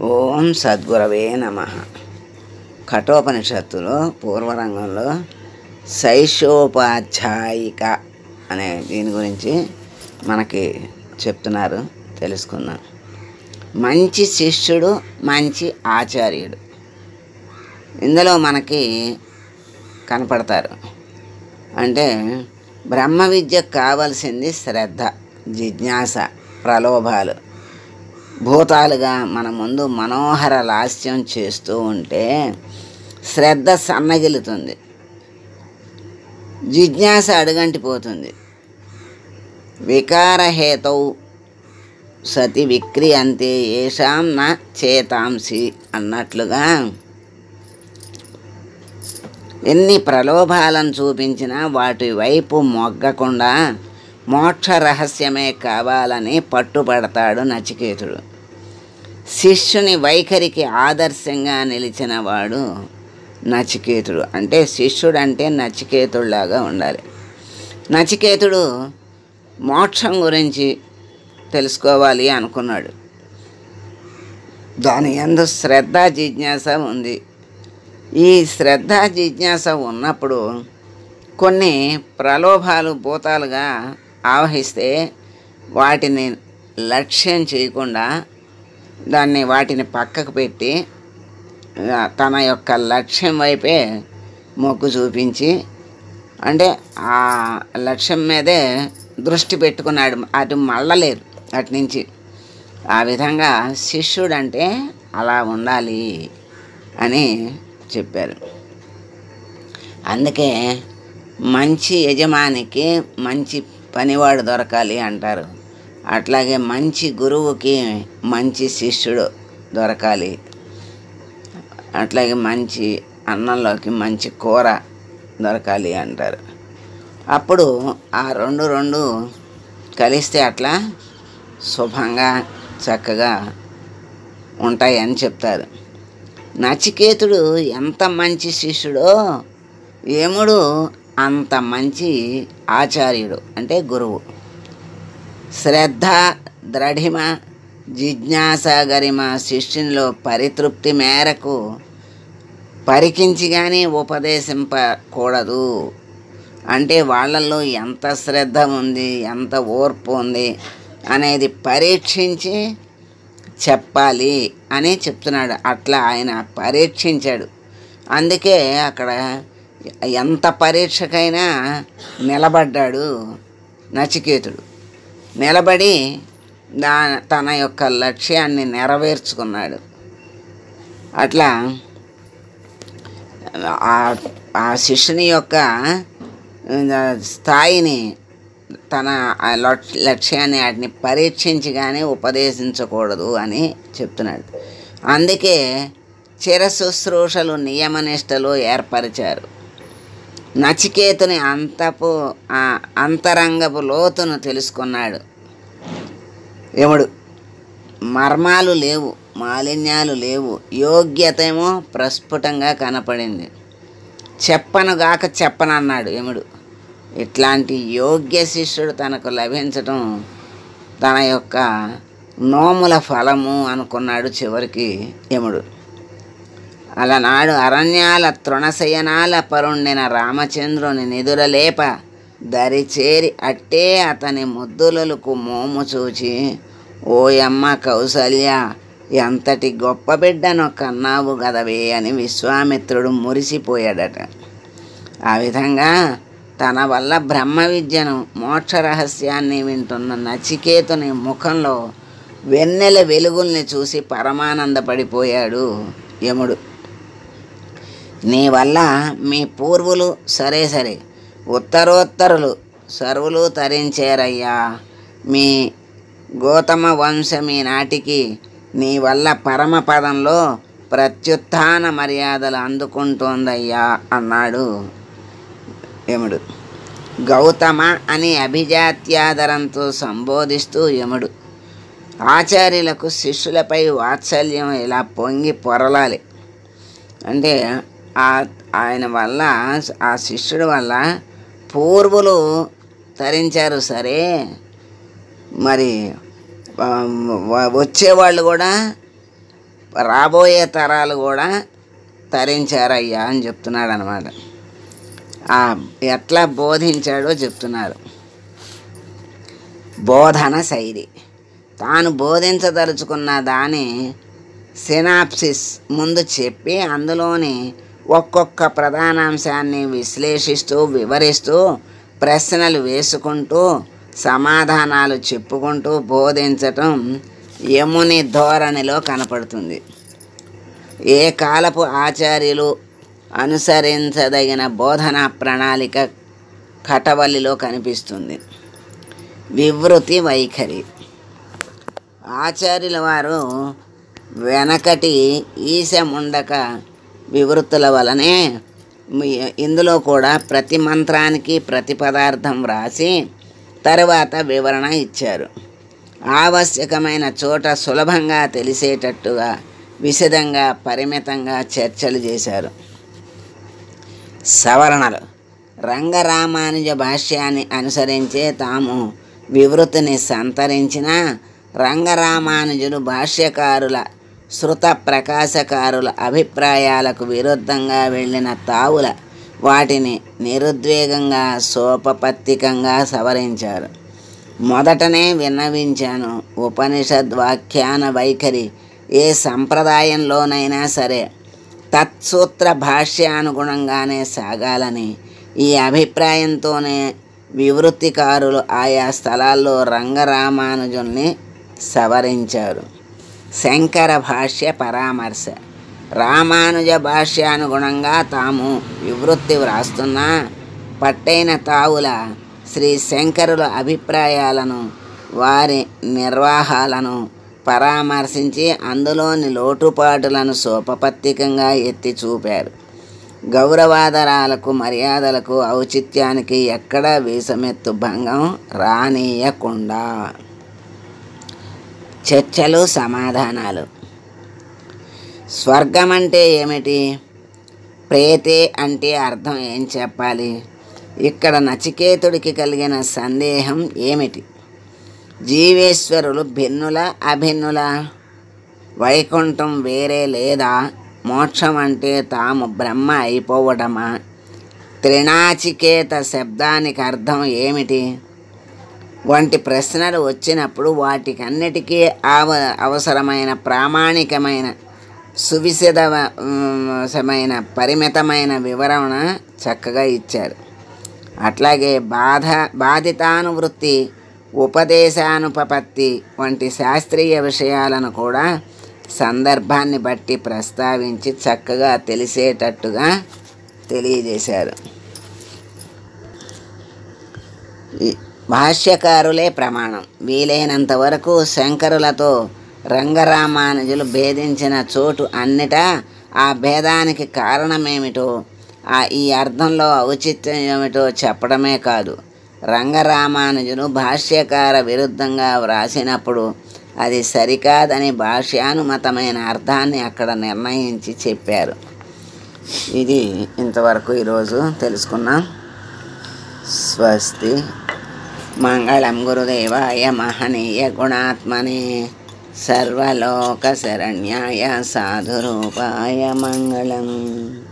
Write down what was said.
ఓం సద్గురవే నమః. కఠోపనిషత్తులో పూర్వరంగంలో శైశోపాధ్యాయిక అనే దీని గురించి మనకి చెప్తున్నారు, తెలుసుకుందాం. మంచి శిష్యుడు, మంచి ఆచార్యుడు ఇందులో మనకి కనపడతారు. అంటే బ్రహ్మ విద్యకు కావలసింది శ్రద్ధ, జిజ్ఞాస, ప్రలోభాలు. భూతాలుగా మన ముందు మనోహర లాస్యం చేస్తూ ఉంటే శ్రద్ధ సన్నగిలుతుంది, జిజ్ఞాస అడుగంటిపోతుంది. వికారహేతౌ సతి విక్రియంతే ఏషాం న చేతాంసి అన్నట్లుగా ఎన్ని ప్రలోభాలను చూపించినా వాటి వైపు మొగ్గకుండా మోక్ష రహస్యమే కావాలని పట్టుపడతాడు నచికేతుడు. శిష్యుని వైఖరికి ఆదర్శంగా నిలిచిన వాడు నచికేతుడు. అంటే శిష్యుడు అంటే నచికేతుడిలాగా ఉండాలి. నచికేతుడు మోక్షం గురించి తెలుసుకోవాలి అనుకున్నాడు. దాని యందు శ్రద్ధ, జిజ్ఞాస ఉంది. ఈ శ్రద్ధ, జిజ్ఞాస ఉన్నప్పుడు కొన్ని ప్రలోభాలు భూతాలుగా ఆవహిస్తే వాటిని లక్ష్యం చేయకుండా వాటిని పక్కకు పెట్టి తన యొక్క లక్ష్యం వైపే మొగ్గు చూపించి, అంటే ఆ లక్ష్యం మీదే దృష్టి పెట్టుకున్నాడు. అటు మళ్ళలేదు అటు నుంచి. ఆ విధంగా శిష్యుడంటే అలా ఉండాలి అని చెప్పారు. అందుకే మంచి యజమానికి మంచి పనివాడు దొరకాలి అంటారు. అట్లాగే మంచి గురువుకి మంచి శిష్యుడు దొరకాలి. అట్లాగే మంచి అన్నంలోకి మంచి కూర దొరకాలి అంటారు. అప్పుడు ఆ రెండు కలిస్తే అట్లా శుభంగా చక్కగా ఉంటాయని చెప్తారు. నచికేతుడు ఎంత మంచి శిష్యుడో యముడు అంత మంచి ఆచార్యుడు, అంటే గురువు. శ్రద్ధ, దృఢిమ, జిజ్ఞాస, గరిమ శిష్యునిలో పరితృప్తి మేరకు పరికించి కానీ ఉపదేశింపకూడదు. అంటే వాళ్ళల్లో ఎంత శ్రద్ధ ఉంది, ఎంత ఓర్పు ఉంది అనేది పరీక్షించి చెప్పాలి అని చెప్తున్నాడు. అట్లా ఆయన పరీక్షించాడు. అందుకే అక్కడ ఎంత పరీక్షకైనా నిలబడ్డాడు నచికేతుడు. నిలబడి తన యొక్క లక్ష్యాన్ని నెరవేర్చుకున్నాడు. అట్లా ఆ శిష్యుని యొక్క స్థాయిని, తన లక్ష్యాన్ని వాటిని పరీక్షించి కానీ ఉపదేశించకూడదు అని చెప్తున్నాడు. అందుకే చిరశుశ్రూషలు నియమనిష్టలు ఏర్పరిచారు. నచికేతుని అంతరంగపు లోతును తెలుసుకున్నాడు యముడు. మర్మాలు లేవు, మాలిన్యాలు లేవు, యోగ్యతేమో ప్రస్ఫుటంగా కనపడింది. చెప్పనుగాక చెప్పనన్నాడు యముడు. ఇట్లాంటి యోగ్య శిష్యుడు తనకు లభించటం తన యొక్క నోముల ఫలము అనుకున్నాడు చివరికి యముడు. అలనాడు అరణ్యాల తృణశయనాల పరుండిన రామచంద్రుని నిదురలేప దరిచేరి అట్టే అతని ముద్దులకు మోము చూచి, ఓయమ్మ కౌసల్య, ఎంతటి గొప్ప బిడ్డను కన్నావు గదవే అని విశ్వామిత్రుడు మురిసిపోయాడట. ఆ విధంగా తన వల్ల బ్రహ్మ విద్యను, మోక్ష రహస్యాన్ని వింటున్న నచికేతుని ముఖంలో వెన్నెల వెలుగుల్ని చూసి పరమానందపడిపోయాడు యముడు. నీ వల్ల మీ పూర్వులు సరే ఉత్తరోత్తరులు సర్వులు తరించారయ్యా. మీ గౌతమ వంశం ఈనాటికి నీ వల్ల పరమపదంలో ప్రత్యుత్థాన మర్యాదలు అందుకుంటోందయ్యా అన్నాడు యముడు. గౌతమ అని అభిజాత్యాదరంతో సంబోధిస్తూ యముడు ఆచార్యులకు శిష్యులపై వాత్సల్యం ఇలా పొంగి పొరలాలి. అంటే ఆయన వల్ల, ఆ శిష్యుడి వల్ల పూర్వులు తరించారు సరే, మరి వచ్చేవాళ్ళు కూడా రాబోయే తరాలు కూడా తరించారయ్యా అని చెప్తున్నాడు అనమాట. ఎట్లా బోధించాడో చెప్తున్నారు. బోధన శైలి. తాను బోధించదలుచుకున్న దాని సినాప్సిస్ ముందు చెప్పి అందులోని ఒక్కొక్క ప్రధానాంశాన్ని విశ్లేషిస్తూ వివరిస్తూ ప్రశ్నలు వేసుకుంటూ సమాధానాలు చెప్పుకుంటూ బోధించటం యముని ధోరణిలో కనపడుతుంది. ఏ కాలపు ఆచార్యులు అనుసరించదగిన బోధనా ప్రణాళిక కటవల్లిలో కనిపిస్తుంది. వివృతి వైఖరి. ఆచార్యుల వారు వెనకటి ఈశముండక వివృత్తుల వలనే ఇందులో కూడా ప్రతి మంత్రానికి ప్రతి పదార్థం వ్రాసి తరువాత వివరణ ఇచ్చారు. ఆవశ్యకమైన చోట సులభంగా తెలిసేటట్టుగా విశదంగా పరిమితంగా చర్చలు చేశారు. సవరణలు. రంగరామానుజ భాష్యాన్ని అనుసరించే తాము వివృతిని సంతరించిన రంగరామానుజులు భాష్యకారుల శృత ప్రకాశకారుల అభిప్రాయాలకు విరుద్ధంగా వెళ్ళిన తావుల వాటిని నిరుద్వేగంగా సోపపత్తికంగా సవరించారు. మొదటనే విన్నవించాను, ఉపనిషద్వాఖ్యాన వైఖరి ఏ సంప్రదాయంలోనైనా సరే తత్సూత్ర భాష్యానుగుణంగానే సాగాలని. ఈ అభిప్రాయంతోనే వివృత్తికారులు ఆయా స్థలాల్లో రంగరామానుజుల్ని సవరించారు. శంకర భాష్య పరామర్శ. రామానుజ భాష్యానుగుణంగా తాము వివృత్తి వ్రాస్తున్న పట్టైన తావుల శ్రీ శంకరుల అభిప్రాయాలను వారి నిర్వాహాలను పరామర్శించి అందులోని లోటుపాటులను సోపపత్తికంగా ఎత్తి చూపారు. గౌరవాదరాలకు మర్యాదలకు ఔచిత్యానికి ఎక్కడా వీసమెత్తు భంగం రానీయకుండా. చర్చలు సమాధానాలు. స్వర్గం అంటే ఏమిటి? ప్రేతే అంటే అర్థం ఏం చెప్పాలి? ఇక్కడ నచికేతుడికి కలిగిన సందేహం ఏమిటి? జీవేశ్వరులు భిన్నుల అభిన్నుల? వైకుంఠం వేరే లేదా? మోక్షం అంటే తాము బ్రహ్మ అయిపోవడమా? త్రినాచికేత శబ్దానికి అర్థం ఏమిటి? వంటి ప్రశ్నలు వచ్చినప్పుడు వాటికన్నిటికీ అవసరమైన ప్రామాణికమైన సువిశదమైన పరిమితమైన వివరణ చక్కగా ఇచ్చారు. అట్లాగే బాధితానువృత్తి, ఉపదేశానుపపత్తి వంటి శాస్త్రీయ విషయాలను కూడా సందర్భాన్ని బట్టి ప్రస్తావించి చక్కగా తెలిసేటట్టుగా తెలియజేశారు. భాష్యకారులే ప్రమాణం. వీలైనంత వరకు శంకరులతో రంగరామానుజులు భేదించిన చోటు అన్నిటా ఆ భేదానికి కారణమేమిటో, ఈ అర్థంలో ఔచిత్యం ఏమిటో చెప్పడమే కాదు, రంగరామానుజులు భాష్యకార విరుద్ధంగా వ్రాసినప్పుడు అది సరికాదని భాష్యానుమతమైన అర్థాన్ని అక్కడ నిర్ణయించి చెప్పారు. ఇది ఇంతవరకు ఈరోజు తెలుసుకున్నాం. స్వస్తి. మంగళం గురుదేవాయ మహనీయ గుణాత్మనే సర్వలోక శరణ్యాయ సాధురూపాయ మంగళం.